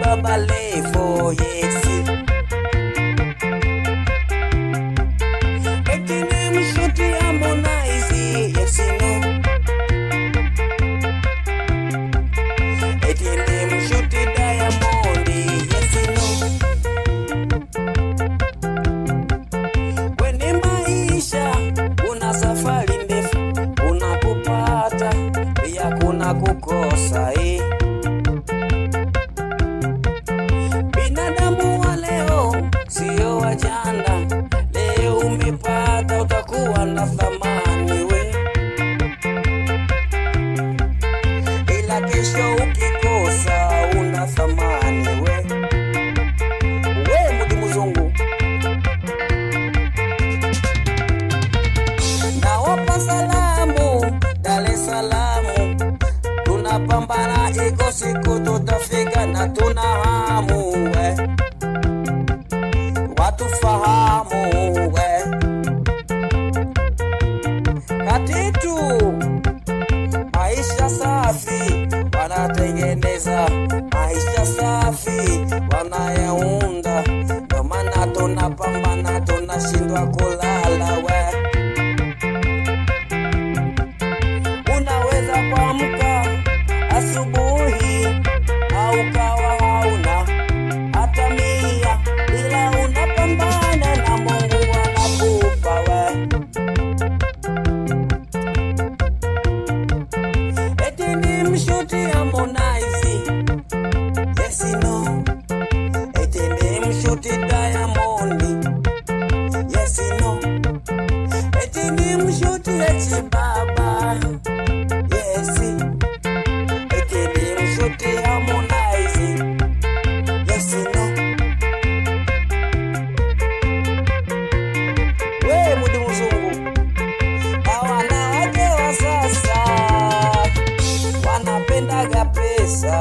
Baba Levo, yes. Kukosa binadamu wa leo sio wa jana. Leo umepata utakuwa na thamani we, ila kesho ukikosa una thamani we. Mudi Muzungu na wapa salamu Dar es Salaam. Tunapambana iko siku tutafika na tuna hamu we, watu fahamu we. Katitu maisha safi wanatengeneza, maisha safi wanayaunda. Ndio maana tunapambana tunashindwa kulala we. Unaweza kuamka asubuhi au kawa hauna hata mia, ila unapambana na Mungu anakupa we. Eti ni mshuti Harmonize, yes no. Eti ni mshuti Diamond, yes no. Eti ni mshuti Eti Baba, yes. Harmonize, yes no. Mudi Muzungu wanawake wa sasa wanapendaga pesa.